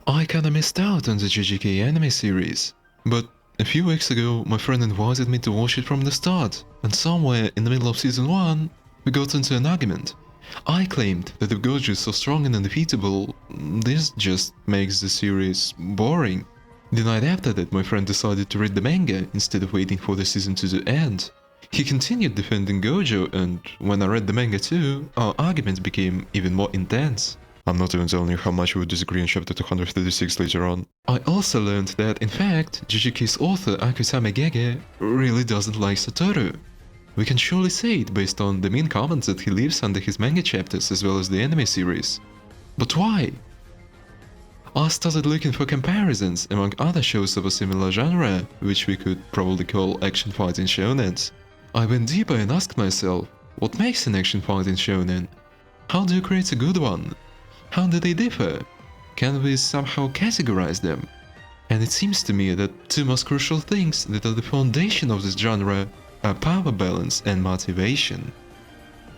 I kinda missed out on the JJK anime series, but a few weeks ago my friend invited me to watch it from the start, and somewhere in the middle of season 1, we got into an argument. I claimed that if Gojo is so strong and undefeatable, this just makes the series boring. The night after that, my friend decided to read the manga instead of waiting for the season to end. He continued defending Gojo, and when I read the manga too, our argument became even more intense. I'm not even telling you how much we would disagree on chapter 236 later on. I also learned that, in fact, JJK's author Okehazama really doesn't like Satoru. We can surely say it based on the mean comments that he leaves under his manga chapters as well as the anime series. But why? I started looking for comparisons among other shows of a similar genre, which we could probably call action fighting shonens. I went deeper and asked myself, what makes an action fighting shonen? How do you create a good one? How do they differ? Can we somehow categorize them? And it seems to me that two most crucial things that are the foundation of this genre are power balance and motivation.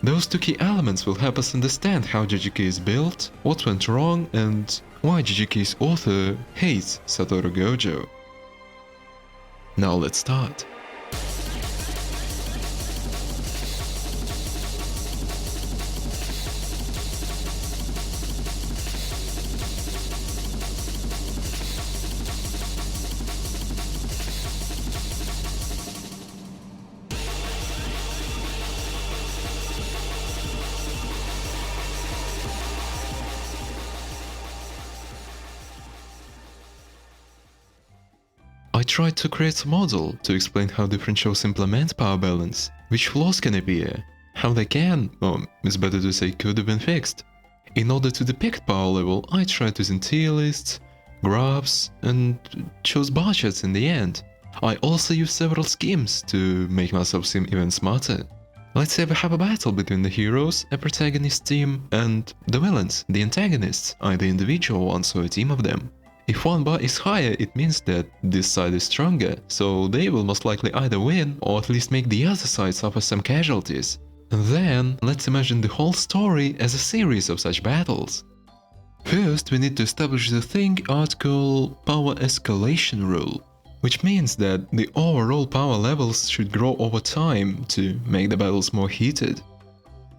Those two key elements will help us understand how JJK is built, what went wrong, and why JJK's author hates Satoru Gojo. Now let's start. I tried to create a model to explain how different shows implement power balance, which flaws can appear, how they can, or it's better to say could have been fixed. In order to depict power level, I tried using tier lists, graphs, and chose bar charts in the end. I also used several schemes to make myself seem even smarter. Let's say we have a battle between the heroes, a protagonist team, and the villains, the antagonists, either individual ones or a team of them. If one bar is higher, it means that this side is stronger, so they will most likely either win or at least make the other side suffer some casualties. And then, let's imagine the whole story as a series of such battles. First, we need to establish the thing I'd call power escalation rule, which means that the overall power levels should grow over time to make the battles more heated.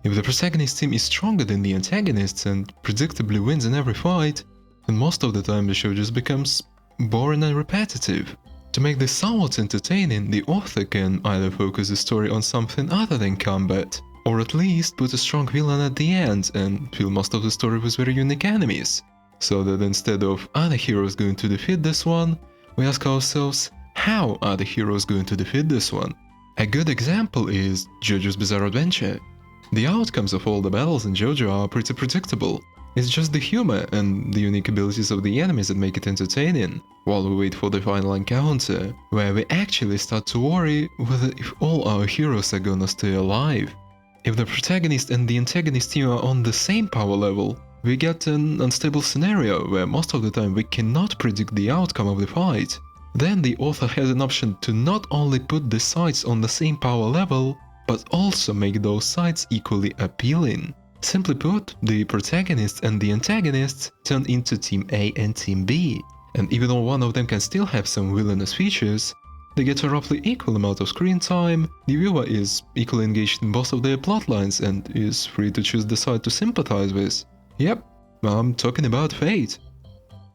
If the protagonist team is stronger than the antagonists and predictably wins in every fight, and most of the time the show just becomes boring and repetitive. To make this somewhat entertaining, the author can either focus the story on something other than combat, or at least put a strong villain at the end and fill most of the story with very unique enemies, so that instead of are the heroes going to defeat this one, we ask ourselves, how are the heroes going to defeat this one? A good example is JoJo's Bizarre Adventure. The outcomes of all the battles in JoJo are pretty predictable. It's just the humor and the unique abilities of the enemies that make it entertaining, while we wait for the final encounter, where we actually start to worry whether if all our heroes are gonna stay alive. If the protagonist and the antagonist team are on the same power level, we get an unstable scenario where most of the time we cannot predict the outcome of the fight. Then the author has an option to not only put the sides on the same power level, but also make those sides equally appealing. Simply put, the protagonists and the antagonists turn into Team A and Team B, and even though one of them can still have some villainous features, they get a roughly equal amount of screen time, the viewer is equally engaged in both of their plotlines and is free to choose the side to sympathize with. Yep, I'm talking about fate.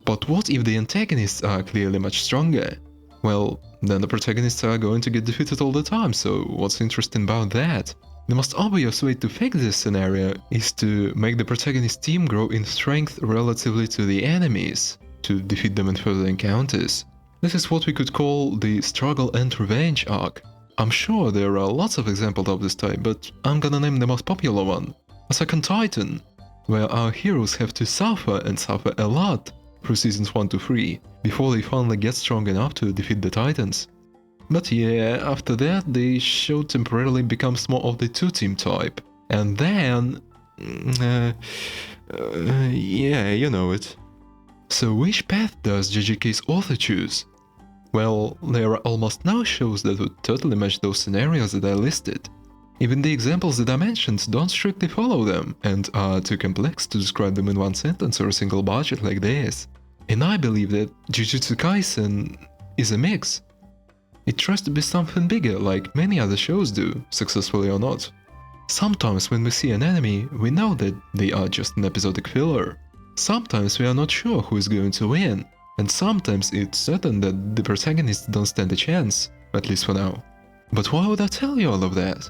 But what if the antagonists are clearly much stronger? Well, then the protagonists are going to get defeated all the time, so what's interesting about that? The most obvious way to fix this scenario is to make the protagonist team grow in strength relatively to the enemies, to defeat them in further encounters. This is what we could call the struggle and revenge arc. I'm sure there are lots of examples of this type, but I'm gonna name the most popular one, Attack on Titan, where our heroes have to suffer and suffer a lot through seasons 1 to 3, before they finally get strong enough to defeat the Titans. But yeah, after that the show temporarily becomes more of the two-team type. And then... yeah, you know it. So which path does JJK's author choose? Well, there are almost no shows that would totally match those scenarios that I listed. Even the examples that I mentioned don't strictly follow them, and are too complex to describe them in one sentence or a single budget like this. And I believe that Jujutsu Kaisen is a mix. It tries to be something bigger like many other shows do, successfully or not. Sometimes when we see an enemy, we know that they are just an episodic filler. Sometimes we are not sure who is going to win, and sometimes it's certain that the protagonists don't stand a chance, at least for now. But why would I tell you all of that?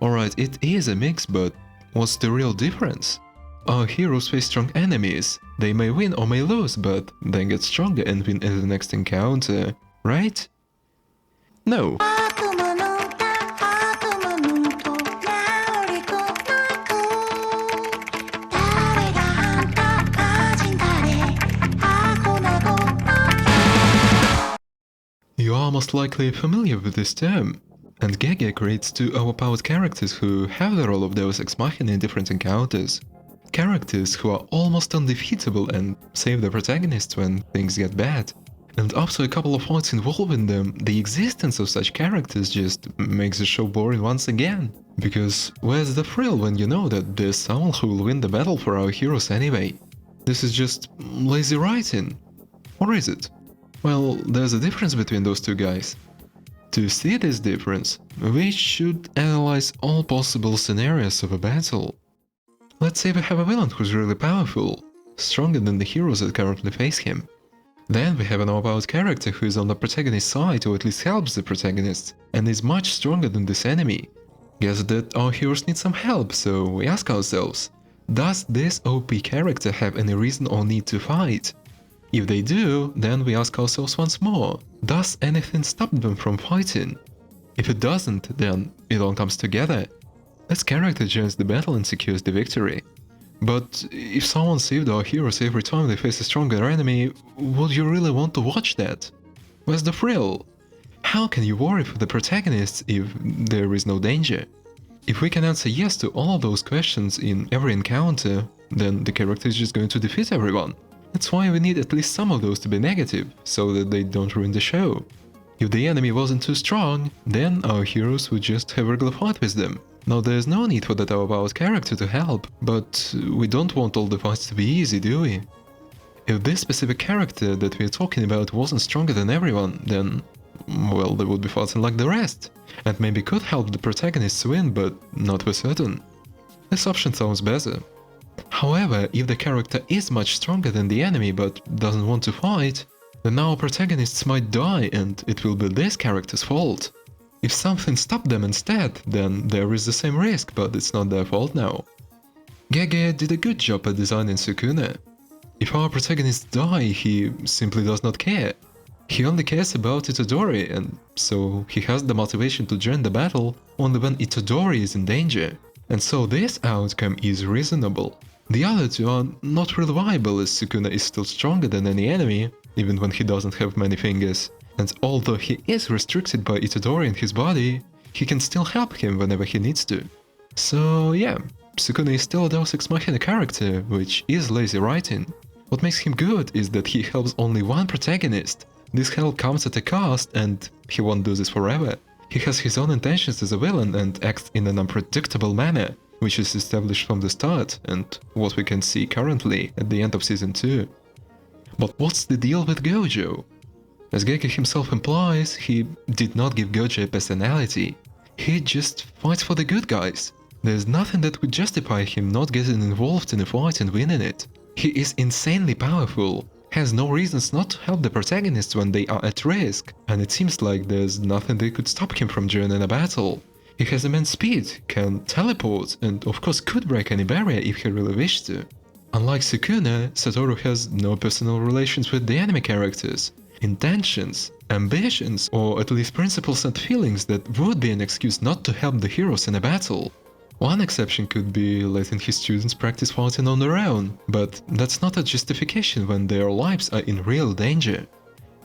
Alright, it is a mix, but what's the real difference? Our heroes face strong enemies. They may win or may lose, but then get stronger and win at the next encounter, right? No. You are most likely familiar with this term, and JJK creates two overpowered characters who have the role of Deus Ex Machina in different encounters. Characters who are almost undefeatable and save the protagonists when things get bad. And after a couple of fights involving them, the existence of such characters just makes the show boring once again. Because where's the thrill when you know that there's someone who will win the battle for our heroes anyway? This is just lazy writing. Or is it? Well, there's a difference between those two guys. To see this difference, we should analyze all possible scenarios of a battle. Let's say we have a villain who's really powerful, stronger than the heroes that currently face him. Then we have an overpowered character who is on the protagonist's side or at least helps the protagonist, and is much stronger than this enemy. Guess that our heroes need some help, so we ask ourselves, does this OP character have any reason or need to fight? If they do, then we ask ourselves once more, does anything stop them from fighting? If it doesn't, then it all comes together. This character joins the battle and secures the victory. But if someone saved our heroes every time they face a stronger enemy, would you really want to watch that? Where's the thrill? How can you worry for the protagonists if there is no danger? If we can answer yes to all those questions in every encounter, then the character is just going to defeat everyone. That's why we need at least some of those to be negative, so that they don't ruin the show. If the enemy wasn't too strong, then our heroes would just have a regular fight with them. Now there's no need for that overpowered character to help, but we don't want all the fights to be easy, do we? If this specific character that we're talking about wasn't stronger than everyone, then, well, they would be fighting like the rest, and maybe could help the protagonists win, but not for certain. This option sounds better. However, if the character is much stronger than the enemy but doesn't want to fight, then our protagonists might die and it will be this character's fault. If something stopped them instead, then there is the same risk, but it's not their fault now. JJK did a good job at designing Sukuna. If our protagonist die, he simply does not care. He only cares about Itadori, and so he has the motivation to join the battle only when Itadori is in danger. And so this outcome is reasonable. The other two are not really viable as Sukuna is still stronger than any enemy, even when he doesn't have many fingers. And although he is restricted by Itadori in his body, he can still help him whenever he needs to. So yeah, Sukuna is still a Deus Ex Machina character, which is lazy writing. What makes him good is that he helps only one protagonist. This help comes at a cost, and he won't do this forever. He has his own intentions as a villain and acts in an unpredictable manner, which is established from the start, and what we can see currently at the end of Season 2. But what's the deal with Gojo? As JJK himself implies, he did not give Gojo a personality. He just fights for the good guys. There's nothing that would justify him not getting involved in a fight and winning it. He is insanely powerful, has no reasons not to help the protagonists when they are at risk, and it seems like there's nothing that could stop him from joining a battle. He has immense speed, can teleport, and of course could break any barrier if he really wished to. Unlike Sukuna, Satoru has no personal relations with the enemy characters. Intentions, ambitions, or at least principles and feelings that would be an excuse not to help the heroes in a battle. One exception could be letting his students practice fighting on their own, but that's not a justification when their lives are in real danger.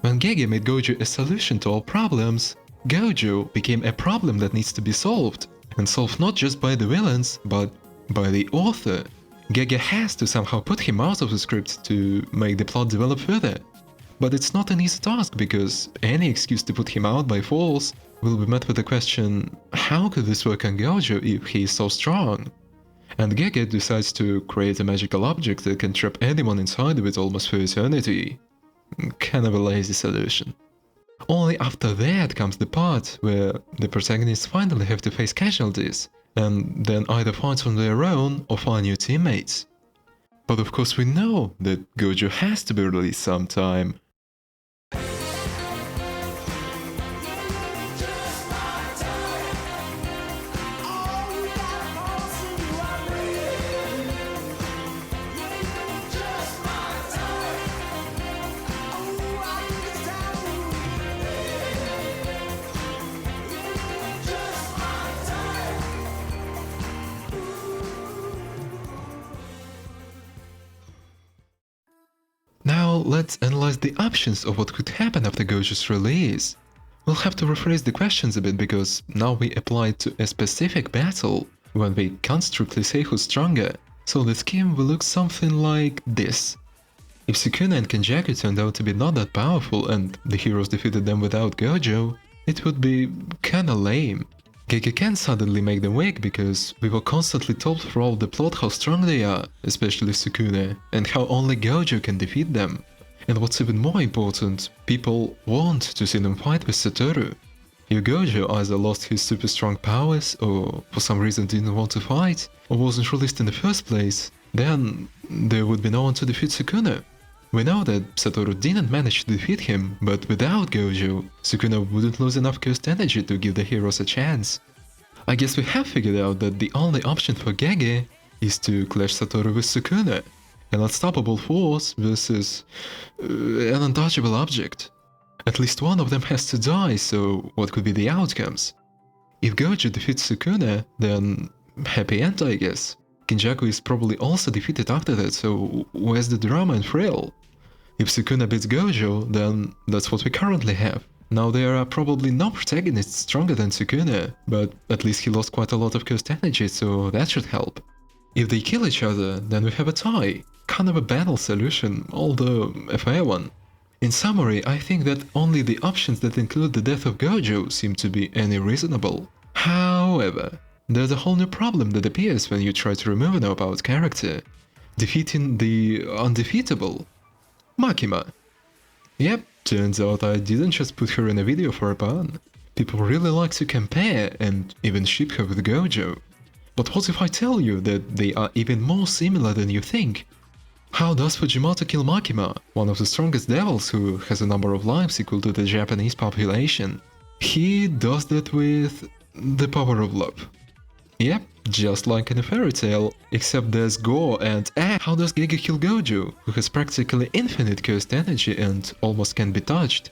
When JJK made Gojo a solution to all problems, Gojo became a problem that needs to be solved, and solved not just by the villains, but by the author. JJK has to somehow put him out of the script to make the plot develop further. But it's not an easy task, because any excuse to put him out by force will be met with the question, how could this work on Gojo if he is so strong? And JJK decides to create a magical object that can trap anyone inside of it almost for eternity. kind of a lazy solution. Only after that comes the part where the protagonists finally have to face casualties, and then either fight on their own or find new teammates. But of course we know that Gojo has to be released sometime. Now let's analyze the options of what could happen after Gojo's release. We'll have to rephrase the questions a bit because now we apply it to a specific battle when we can't strictly say who's stronger, so the scheme will look something like this. If Sukuna and Kenjaku turned out to be not that powerful and the heroes defeated them without Gojo, it would be kinda lame. JJK can suddenly make them weak because we were constantly told throughout the plot how strong they are, especially Sukuna, and how only Gojo can defeat them. And what's even more important, people want to see them fight with Satoru. If Gojo either lost his super strong powers, or for some reason didn't want to fight, or wasn't released in the first place, then there would be no one to defeat Sukuna. We know that Satoru didn't manage to defeat him, but without Gojo, Sukuna wouldn't lose enough cursed energy to give the heroes a chance. I guess we have figured out that the only option for Gege is to clash Satoru with Sukuna, an unstoppable force versus an untouchable object. At least one of them has to die, so what could be the outcomes? If Gojo defeats Sukuna, then happy end, I guess. Kenjaku is probably also defeated after that, so where's the drama and thrill? If Sukuna beats Gojo, then that's what we currently have. Now there are probably no protagonists stronger than Sukuna, but at least he lost quite a lot of cursed energy, so that should help. If they kill each other, then we have a tie. Kind of a battle solution, although a fair one. In summary, I think that only the options that include the death of Gojo seem to be any reasonable. However, there's a whole new problem that appears when you try to remove an overpowered character. Defeating the undefeatable. Makima. Yep, turns out I didn't just put her in a video for a pun. People really like to compare and even ship her with Gojo. But what if I tell you that they are even more similar than you think? How does Fujimoto kill Makima, one of the strongest devils who has a number of lives equal to the Japanese population? He does that with the power of love. Yep, just like in a fairy tale, except there's gore and how does JJK kill Gojo, who has practically infinite cursed energy and almost can't be touched?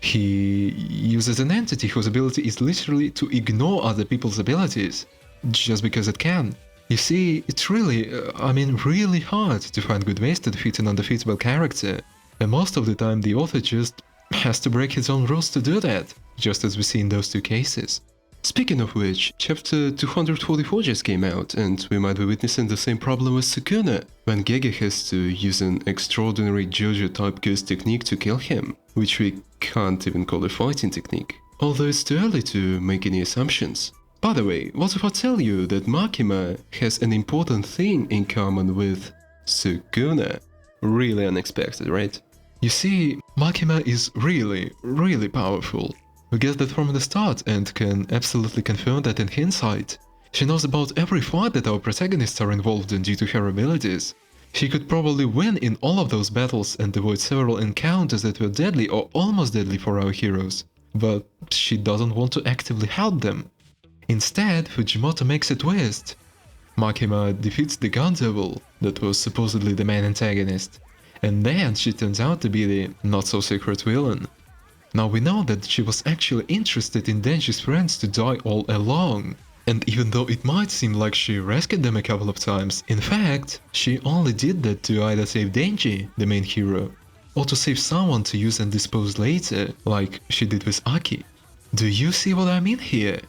He uses an entity whose ability is literally to ignore other people's abilities, just because it can. You see, it's really, really hard to find good ways to defeat an undefeatable character, and most of the time the author just has to break his own rules to do that, just as we see in those two cases. Speaking of which, chapter 244 just came out, and we might be witnessing the same problem with Sukuna, when JJK has to use an extraordinary JoJo-type curse technique to kill him, which we can't even call a fighting technique, although it's too early to make any assumptions. By the way, what if I tell you that Makima has an important thing in common with Sukuna? Really unexpected, right? You see, Makima is really powerful. We get that from the start and can absolutely confirm that in hindsight. She knows about every fight that our protagonists are involved in due to her abilities. She could probably win in all of those battles and avoid several encounters that were deadly or almost deadly for our heroes. But she doesn't want to actively help them. Instead, Fujimoto makes a twist. Makima defeats the gun devil that was supposedly the main antagonist, and then she turns out to be the not-so-secret villain. Now we know that she was actually interested in Denji's friends to die all along, and even though it might seem like she rescued them a couple of times, in fact, she only did that to either save Denji, the main hero, or to save someone to use and dispose later, like she did with Aki. Do you see what I mean here?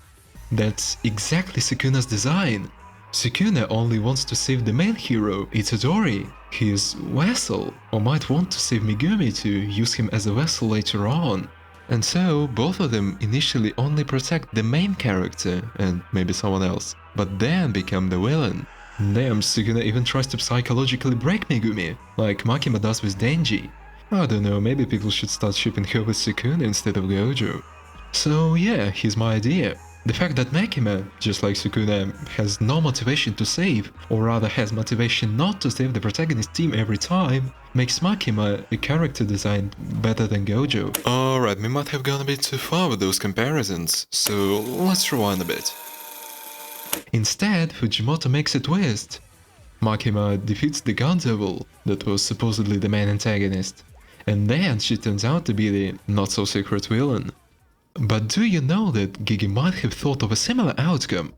That's exactly Sukuna's design. Sukuna only wants to save the main hero, Itadori, his vessel, or might want to save Megumi to use him as a vessel later on. And so, both of them initially only protect the main character, and maybe someone else, but then become the villain. Damn, Sukuna even tries to psychologically break Megumi, like Makima does with Denji. I don't know, maybe people should start shipping her with Sukuna instead of Gojo. So yeah, here's my idea. The fact that Makima, just like Sukuna, has no motivation to save, or rather has motivation not to save the protagonist team every time, makes Makima a character design better than Gojo. Alright, we might have gone a bit too far with those comparisons, so let's rewind a bit. Instead, Fujimoto makes a twist. Makima defeats the gun devil, that was supposedly the main antagonist, and then she turns out to be the not-so-secret villain. But do you know that Gege might have thought of a similar outcome?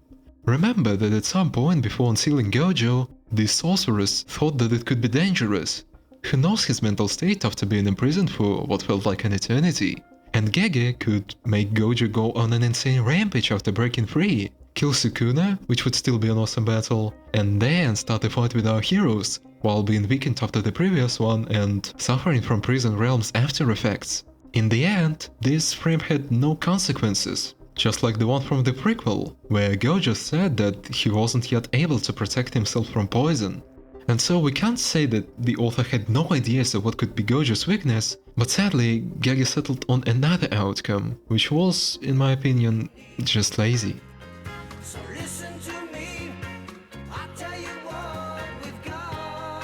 Remember that at some point before unsealing Gojo, the sorceress thought that it could be dangerous. Who knows his mental state after being imprisoned for what felt like an eternity? And Gege could make Gojo go on an insane rampage after breaking free, kill Sukuna, which would still be an awesome battle, and then start a fight with our heroes, while being weakened after the previous one and suffering from prison realm's after effects. In the end, this frame had no consequences, just like the one from the prequel, where Gojo said that he wasn't yet able to protect himself from poison. And so we can't say that the author had no ideas of what could be Gojo's weakness, but sadly, Gege settled on another outcome, which was, in my opinion, just lazy. So listen to me, I'll tell you what we've got.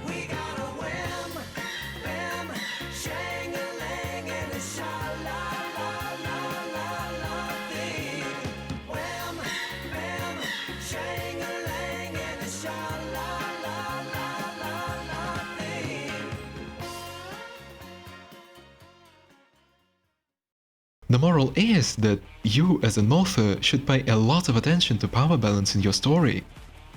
We got a Wham, Bam, Shang-A-Lang and a sha-la-la-la-la-la thing. Wham, Bam, Shang-A-Lang and a sha-la-la-la-la-la thing. The moral is that you as an author should pay a lot of attention to power balance in your story.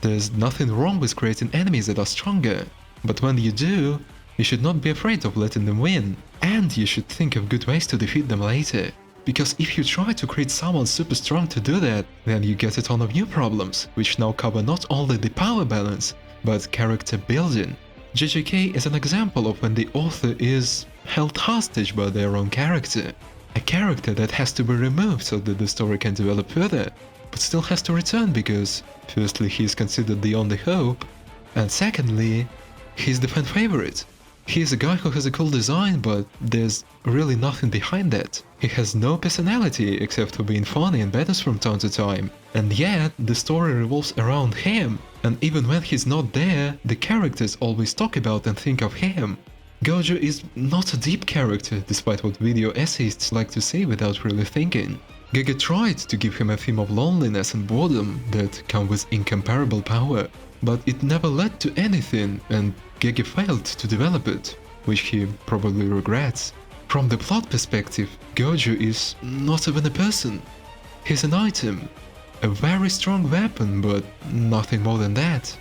There's nothing wrong with creating enemies that are stronger, but when you do, you should not be afraid of letting them win, and you should think of good ways to defeat them later. Because if you try to create someone super strong to do that, then you get a ton of new problems, which now cover not only the power balance, but character building. JJK is an example of when the author is held hostage by their own character. A character that has to be removed so that the story can develop further, but still has to return because, firstly, he is considered the only hope, and secondly, he's the fan favorite. He is a guy who has a cool design, but there's really nothing behind that. He has no personality except for being funny and badass from time to time, and yet the story revolves around him, and even when he's not there, the characters always talk about and think of him. Gojo is not a deep character, despite what video essayists like to say without really thinking. Gege tried to give him a theme of loneliness and boredom that come with incomparable power, but it never led to anything, and Gege failed to develop it, which he probably regrets. From the plot perspective, Gojo is not even a person. He's an item, a very strong weapon, but nothing more than that.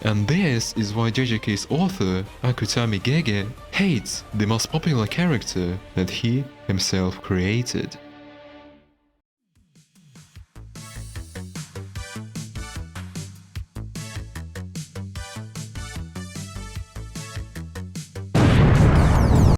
And this is why JJK's author, Akutami Gege, hates the most popular character that he himself created.